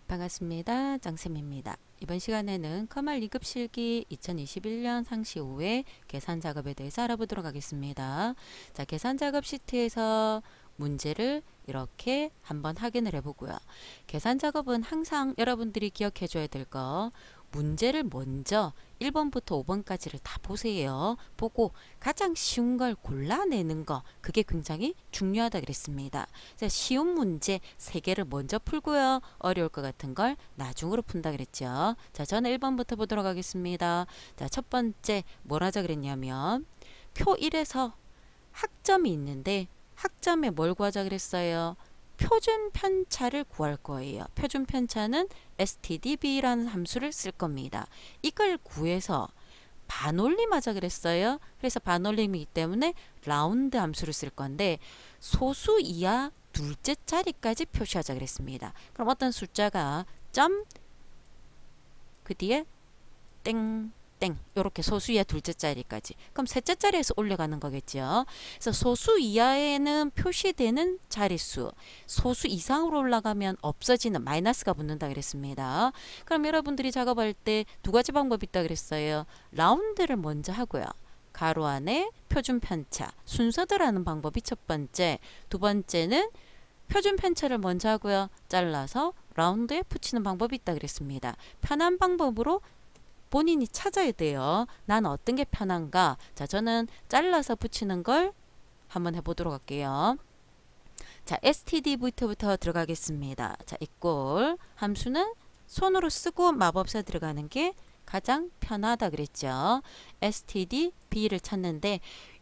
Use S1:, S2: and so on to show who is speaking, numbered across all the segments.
S1: 반갑습니다. 짱쌤입니다. 이번 시간에는 커말 2급 실기 2021년 상시 5회 계산 작업에 대해서 알아보도록 하겠습니다. 자, 계산 작업 시트에서 문제를 이렇게 한번 확인을 해보고요. 계산 작업은 항상 여러분들이 기억해 줘야 될 거, 문제를 먼저 1번부터 5번까지를 다 보세요. 보고 가장 쉬운 걸 골라내는 거, 그게 굉장히 중요하다 그랬습니다. 자, 쉬운 문제 3개를 먼저 풀고요. 어려울 것 같은 걸 나중으로 푼다 그랬죠. 자, 저는 1번부터 보도록 하겠습니다. 자, 첫 번째 뭘 하자 그랬냐면 표 1에서 학점이 있는데 학점에 뭘 구하자 그랬어요? 표준 편차를 구할 거예요. 표준 편차는 stdb라는 함수를 쓸 겁니다. 이걸 구해서 반올림하자 그랬어요. 그래서 반올림이기 때문에 라운드 함수를 쓸 건데 소수 이하 둘째 자리까지 표시하자 그랬습니다. 그럼 어떤 숫자가 점 그 뒤에 땡 땡 이렇게 소수 이하 둘째 자리까지, 그럼 셋째 자리에서 올려가는 거겠죠. 그래서 소수 이하에는 표시되는 자릿수, 소수 이상으로 올라가면 없어지는 마이너스가 붙는다 그랬습니다. 그럼 여러분들이 작업할 때 두 가지 방법이 있다 그랬어요. 라운드를 먼저 하고요. 가로 안에 표준 편차 순서대로하는 방법이 첫 번째, 두 번째는 표준 편차를 먼저 하고요. 잘라서 라운드에 붙이는 방법이 있다 그랬습니다. 편한 방법으로 본인이 찾아야 돼요. 난 어떤 게 편한가? 자, 저는 잘라서 붙이는 걸 한번 해보도록 할게요. 자, std부터 들어가겠습니다. 자, 이꼴 함수는 손으로 쓰고 마법사 들어가는 게 가장 편하다 그랬죠. stdb를 찾는데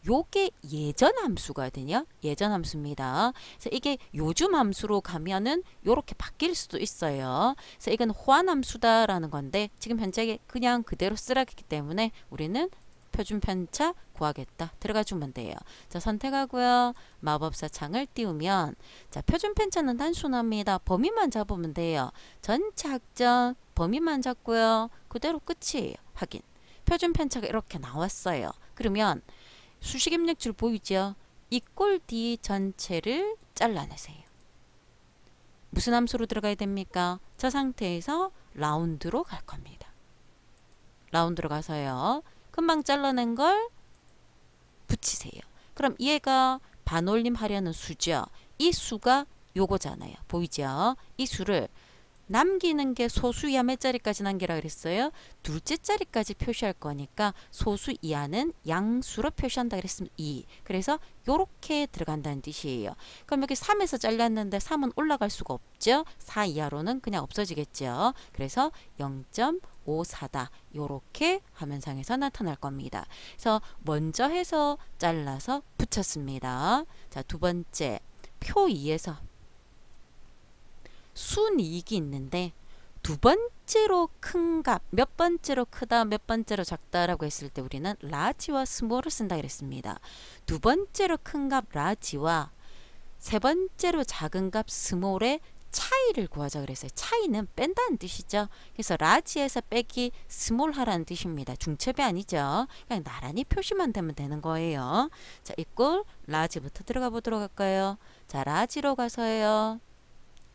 S1: 요게 예전 함수거든요. 예전 함수입니다. 그래서 이게 요즘 함수로 가면은 요렇게 바뀔 수도 있어요. 그래서 이건 호환 함수다라는 건데 지금 현재 그냥 그대로 쓰라기 때문에 우리는 표준 편차 구하겠다. 들어가 주면 돼요. 자, 선택하고요. 마법사 창을 띄우면 자, 표준 편차는 단순합니다. 범위만 잡으면 돼요. 전체 학점 범위만 잡고요. 그대로 끝이에요. 확인. 표준 편차가 이렇게 나왔어요. 그러면 수식 입력줄 보이죠? 이 꼴 D 전체를 잘라내세요. 무슨 함수로 들어가야 됩니까? 저 상태에서 라운드로 갈 겁니다. 라운드로 가서요. 금방 잘라낸 걸 붙이세요. 그럼 얘가 반올림 하려는 수죠. 이 수가 요거잖아요. 보이죠? 이 수를 남기는 게 소수 이하 몇 자리까지 남기라 그랬어요? 둘째 자리까지 표시할 거니까 소수 이하는 양수로 표시한다 그랬으면 2. 그래서 요렇게 들어간다는 뜻이에요. 그럼 여기 3에서 잘렸는데 3은 올라갈 수가 없죠. 4 이하로는 그냥 없어지겠죠. 그래서 0.54다. 요렇게 화면상에서 나타날 겁니다. 그래서 먼저 해서 잘라서 붙였습니다. 자, 두 번째 표 2에서 순이익이 있는데 두 번째로 큰 값, 몇 번째로 크다, 몇 번째로 작다라고 했을 때 우리는 라지와 스몰을 쓴다 그랬습니다. 두 번째로 큰 값 라지와 세 번째로 작은 값 스몰의 차이를 구하자 그랬어요. 차이는 뺀다는 뜻이죠. 그래서 라지에서 빼기 스몰 하라는 뜻입니다. 중첩이 아니죠. 그냥 나란히 표시만 되면 되는 거예요. 자, 이꼴 라지부터 들어가 보도록 할까요? 자, 라지로 가서요.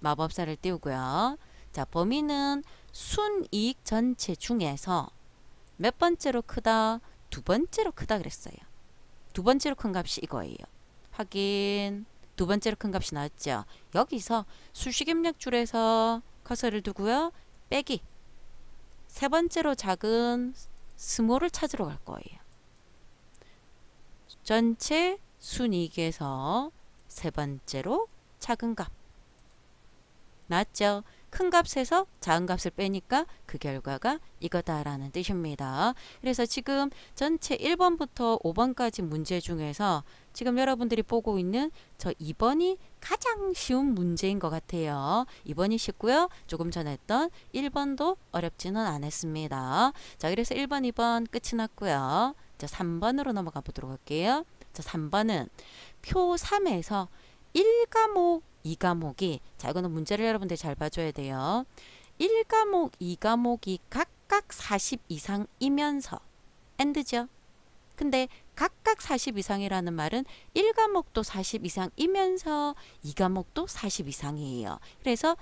S1: 마법사를 띄우고요. 자, 범위는 순이익 전체 중에서 몇 번째로 크다? 두 번째로 크다 그랬어요. 두 번째로 큰 값이 이거예요. 확인. 두 번째로 큰 값이 나왔죠. 여기서 수식 입력줄에서 커서를 두고요. 빼기. 세 번째로 작은 스몰을 찾으러 갈 거예요. 전체 순이익에서 세 번째로 작은 값. 맞죠? 큰 값에서 작은 값을 빼니까 그 결과가 이거다라는 뜻입니다. 그래서 지금 전체 1번부터 5번까지 문제 중에서 지금 여러분들이 보고 있는 저 2번이 가장 쉬운 문제인 것 같아요. 2번이 쉽고요. 조금 전에 했던 1번도 어렵지는 않았습니다. 자, 그래서 1번, 2번 끝이 났고요. 자, 3번으로 넘어가 보도록 할게요. 자, 3번은 표 3에서 1과목 2과목이, 자, 이거는 문제를 여러분들 잘 봐줘야 돼요. 1과목, 2과목이 각각 40 이상이면서 AND죠. 근데 각각 40 이상이라는 말은 1과목도 40 이상이면서 2과목도 40 이상이에요. 그래서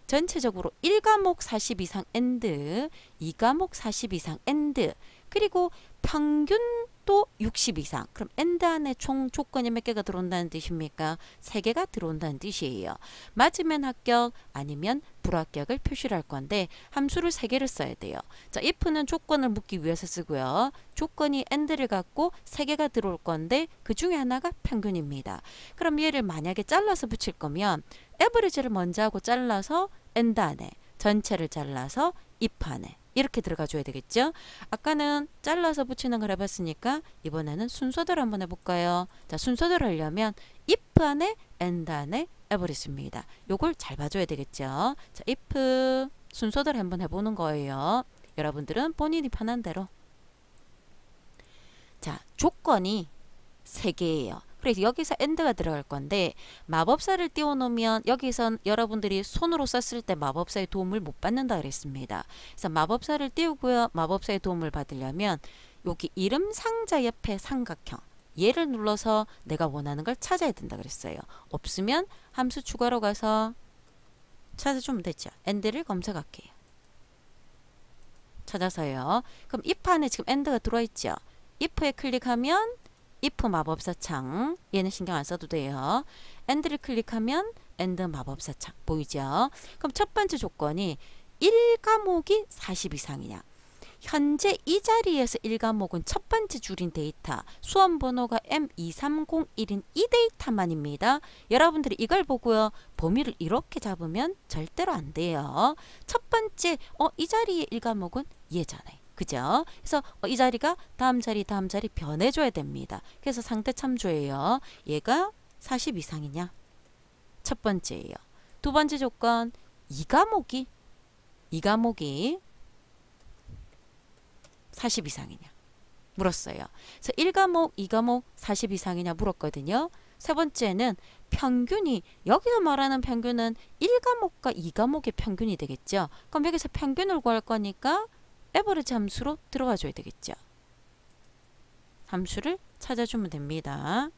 S1: 전체적으로 1과목 40 이상 AND, 2과목 40 이상 AND, 그리고 평균도 60 이상. 그럼 AND 안에 총 조건이 몇 개가 들어온다는 뜻입니까? 3개가 들어온다는 뜻이에요. 맞으면 합격, 아니면 불합격을 표시를 할 건데 함수를 3개를 써야 돼요. 자, if는 조건을 묻기 위해서 쓰고요. 조건이 AND를 갖고 3개가 들어올 건데 그 중에 하나가 평균입니다. 그럼 얘를 만약에 잘라서 붙일 거면 average를 먼저 하고 잘라서 AND 안에, 전체를 잘라서 if 안에 이렇게 들어가 줘야 되겠죠. 아까는 잘라서 붙이는 걸 해봤으니까 이번에는 순서대로 한번 해볼까요? 자, 순서대로 하려면 if 안에 and 안에 average입니다. 요걸 잘 봐줘야 되겠죠. 자, if 순서대로 한번 해보는 거예요. 여러분들은 본인이 편한 대로. 자, 조건이 3개예요. 그래서 여기서 AND가 들어갈 건데 마법사를 띄워놓으면 여기선 여러분들이 손으로 썼을 때 마법사의 도움을 못 받는다 그랬습니다. 그래서 마법사를 띄우고요. 마법사의 도움을 받으려면 여기 이름 상자 옆에 삼각형 얘를 눌러서 내가 원하는 걸 찾아야 된다 그랬어요. 없으면 함수 추가로 가서 찾아주면 되죠. AND를 검색할게요. 찾아서요. 그럼 if 안에 지금 AND가 들어와 있죠. if에 클릭하면 if 마법사 창, 얘는 신경 안 써도 돼요. AND를 클릭하면 AND 마법사 창 보이죠? 그럼 첫 번째 조건이 1과목이 40 이상이냐. 현재 이 자리에서 1과목은 첫 번째 줄인 데이터, 수험번호가 M2301인 이 데이터만입니다. 여러분들이 이걸 보고요. 범위를 이렇게 잡으면 절대로 안 돼요. 첫 번째, 이 자리에 1과목은 얘잖아요. 그죠? 그래서 이 자리가 다음 자리 변해줘야 됩니다. 그래서 상대 참조예요. 얘가 40 이상이냐? 첫 번째예요. 두 번째 조건, 2과목이 40 이상이냐? 물었어요. 그래서 1과목, 2과목 40 이상이냐 물었거든요. 세 번째는 평균이, 여기서 말하는 평균은 1과목과 2과목의 평균이 되겠죠. 그럼 여기서 평균을 구할 거니까 에버리지 함수로 들어가 줘야 되겠죠. 함수를 찾아주면 됩니다.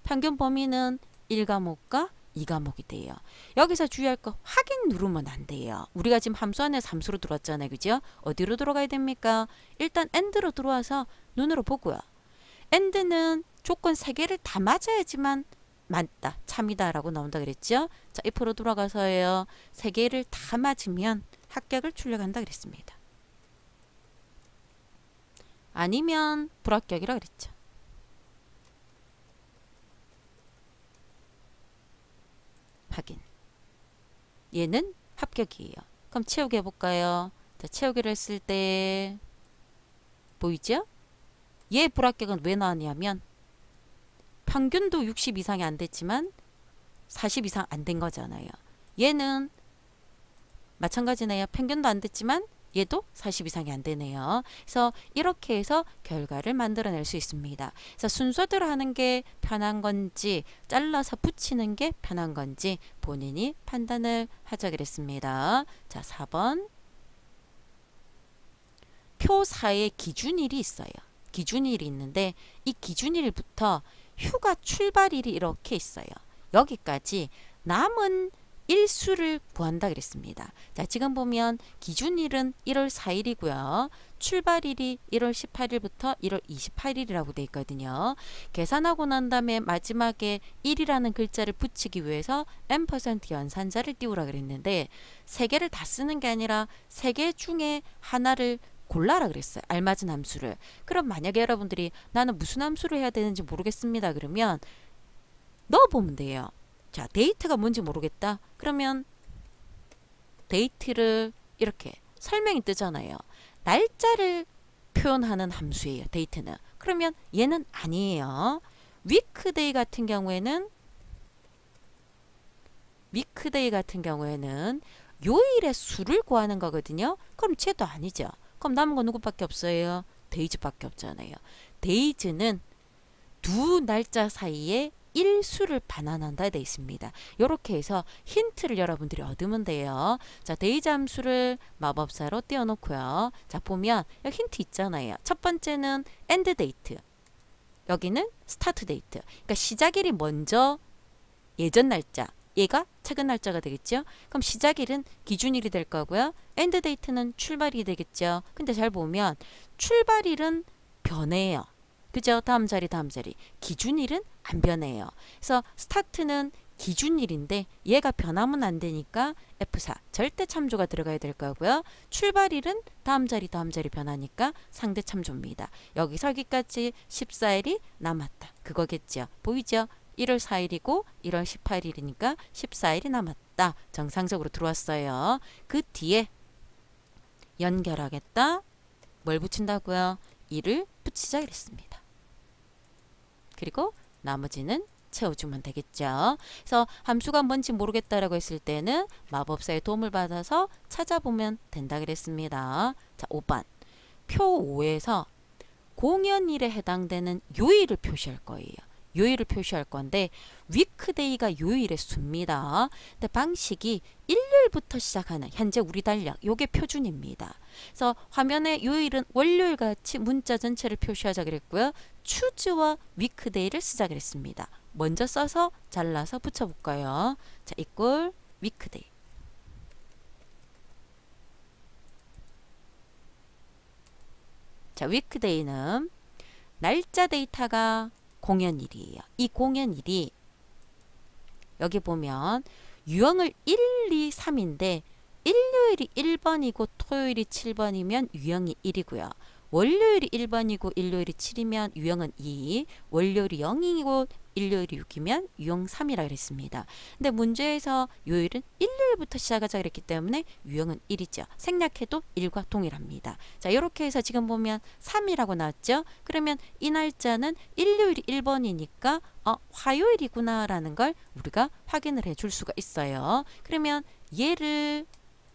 S1: 평균 범위는 1과목과 2과목이 돼요. 여기서 주의할 거 확인 누르면 안 돼요. 우리가 지금 함수 안에 함수로 들어왔잖아요. 그죠? 어디로 들어가야 됩니까? 일단 AND로 들어와서 눈으로 보고요. AND는 조건 3개를 다 맞아야지만 맞다, 참이다 라고 나온다 그랬죠. 자, if로 돌아가서요. 3개를 다 맞으면 합격을 출력한다 그랬습니다. 아니면 불합격이라 그랬죠. 확인. 얘는 합격이에요. 그럼 채우기 해볼까요? 자, 채우기를 했을 때 보이죠? 얘 불합격은 왜 나왔냐면 평균도 60 이상이 안 됐지만 40 이상 안 된 거잖아요. 얘는 마찬가지네요. 평균도 안 됐지만 얘도 40 이상이 안 되네요. 그래서 이렇게 해서 결과를 만들어낼 수 있습니다. 그래서 순서대로 하는 게 편한 건지 잘라서 붙이는 게 편한 건지 본인이 판단을 하자 그랬습니다. 자, 4번. 표 4에 기준일이 있어요. 기준일이 있는데 이 기준일부터 휴가 출발일이 이렇게 있어요. 여기까지 남은 일수를 구한다 그랬습니다. 자, 지금 보면 기준일은 1월 4일이고요. 출발일이 1월 18일부터 1월 28일이라고 되어 있거든요. 계산하고 난 다음에 마지막에 1이라는 글자를 붙이기 위해서 %, 연산자를 띄우라 그랬는데 3개를 다 쓰는 게 아니라 3개 중에 하나를 골라라 그랬어요. 알맞은 함수를. 그럼 만약에 여러분들이 나는 무슨 함수를 해야 되는지 모르겠습니다. 그러면 넣어보면 돼요. 자, 데이트가 뭔지 모르겠다. 그러면 데이트를 이렇게 설명이 뜨잖아요. 날짜를 표현하는 함수예요. 데이트는. 그러면 얘는 아니에요. 위크데이 같은 경우에는 요일의 수를 구하는 거거든요. 그럼 쟤도 아니죠. 그럼 남은 건 누구밖에 없어요? 데이즈밖에 없잖아요. 데이즈는 두 날짜 사이에 일수를 반환한다 되어 있습니다. 이렇게 해서 힌트를 여러분들이 얻으면 돼요. 자, 데이즈 함수를 마법사로 띄워놓고요. 자, 보면 여기 힌트 있잖아요. 첫 번째는 end date, 여기는 start date. 그러니까 시작일이 먼저 예전 날짜, 얘가 최근 날짜가 되겠죠. 그럼 시작일은 기준일이 될 거고요. 엔드 데이트는 출발일이 되겠죠. 근데 잘 보면 출발일은 변해요. 그죠? 다음 자리 다음 자리. 기준일은 안 변해요. 그래서 스타트는 기준일인데 얘가 변하면 안 되니까 F4 절대 참조가 들어가야 될 거고요. 출발일은 다음 자리 변하니까 상대 참조입니다. 여기 설기까지 14일이 남았다. 그거겠죠. 보이죠? 1월 4일이고 1월 18일이니까 14일이 남았다. 정상적으로 들어왔어요. 그 뒤에 연결하겠다. 뭘 붙인다고요? 1을 붙이자 이랬습니다. 그리고 나머지는 채워주면 되겠죠. 그래서 함수가 뭔지 모르겠다라고 했을 때는 마법사의 도움을 받아서 찾아보면 된다 그랬습니다. 자, 5번. 표 5에서 공연일에 해당되는 요일을 표시할 거예요. 요일을 표시할 건데 위크데이가 요일의 수입니다. 근데 방식이 일요일부터 시작하는 현재 우리 달력 요게 표준입니다. 그래서 화면에 요일은 월요일 같이 문자 전체를 표시하자 그랬고요. 추즈와 위크데이를 쓰자 그랬습니다. 먼저 써서 잘라서 붙여볼까요? 자, 이꼴 위크데이. 자, 위크데이는 날짜 데이터가 공연일이에요. 이 공연일이 여기 보면 유형을 1, 2, 3인데 일요일이 1번이고 토요일이 7번이면 유형이 1이고요. 월요일이 1번이고 일요일이 7이면 유형은 2, 월요일이 0이고 일요일이 6이면 유형 3이라 그랬습니다. 근데 문제에서 요일은 일요일부터 시작하자 그랬기 때문에 유형은 1이죠. 생략해도 1과 동일합니다. 자, 이렇게 해서 지금 보면 3이라고 나왔죠. 그러면 이 날짜는 일요일이 1번이니까 화요일이구나 라는 걸 우리가 확인을 해줄 수가 있어요. 그러면 얘를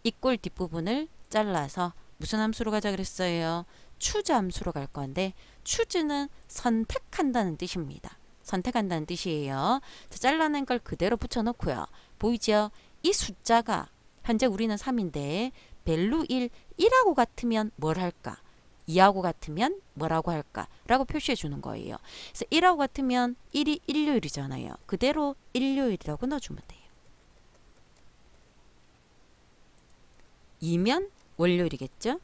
S1: 이 꼴 뒷부분을 잘라서 무슨 함수로 가자 그랬어요? 추즈 함수로 갈 건데 추즈는 선택한다는 뜻입니다. 선택한다는 뜻이에요. 자, 잘라낸 걸 그대로 붙여놓고요. 보이죠? 이 숫자가 현재 우리는 3인데 밸류 1하고 같으면 뭘 할까? 2하고 같으면 뭐라고 할까? 라고 표시해 주는 거예요. 그래서 1하고 같으면 1이 일요일이잖아요. 그대로 일요일이라고 넣어주면 돼요. 2면 월요일이겠죠?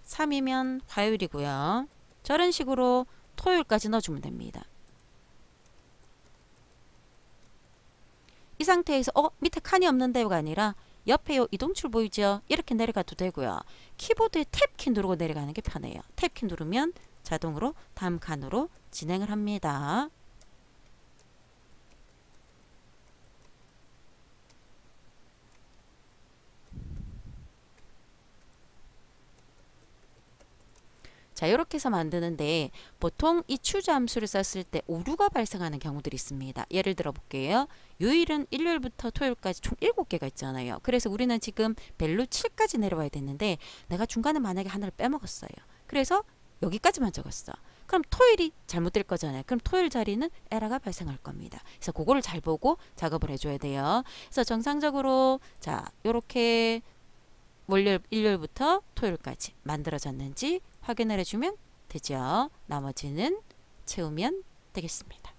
S1: 3이면 화요일이고요. 저런 식으로 토요일까지 넣어주면 됩니다. 이 상태에서 밑에 칸이 없는데요가 아니라 옆에 요 이동출 보이죠? 이렇게 내려가도 되고요. 키보드에 탭키 누르고 내려가는 게 편해요. 탭키 누르면 자동으로 다음 칸으로 진행을 합니다. 자, 이렇게 해서 만드는데 보통 이 추즈 함수를 썼을 때 오류가 발생하는 경우들이 있습니다. 예를 들어 볼게요. 요일은 일요일부터 토요일까지 총 7개가 있잖아요. 그래서 우리는 지금 밸류 7까지 내려와야 됐는데 내가 중간에 만약에 하나를 빼먹었어요. 그래서 여기까지만 적었어. 그럼 토요일이 잘못될 거잖아요. 그럼 토요일 자리는 에러가 발생할 겁니다. 그래서 그거를 잘 보고 작업을 해줘야 돼요. 그래서 정상적으로 자, 요렇게 월요일, 일요일부터 토요일까지 만들어졌는지 확인을 해주면 되죠. 나머지는 채우면 되겠습니다.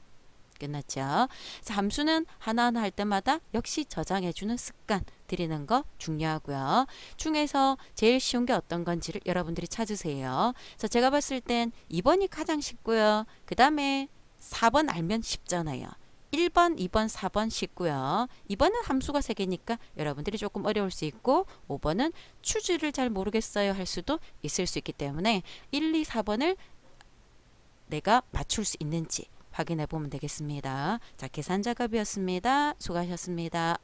S1: 끝났죠. 그래서 함수는 하나하나 할 때마다 역시 저장해주는 습관 들이는 거 중요하고요. 중에서 제일 쉬운 게 어떤 건지를 여러분들이 찾으세요. 그래서 제가 봤을 땐 2번이 가장 쉽고요. 그 다음에 4번 알면 쉽잖아요. 1번, 2번, 4번 쉽고요. 2번은 함수가 3개니까 여러분들이 조금 어려울 수 있고 5번은 추즈를 잘 모르겠어요 할 수도 있을 수 있기 때문에 1, 2, 4번을 내가 맞출 수 있는지 확인해 보면 되겠습니다. 자, 계산 작업이었습니다. 수고하셨습니다.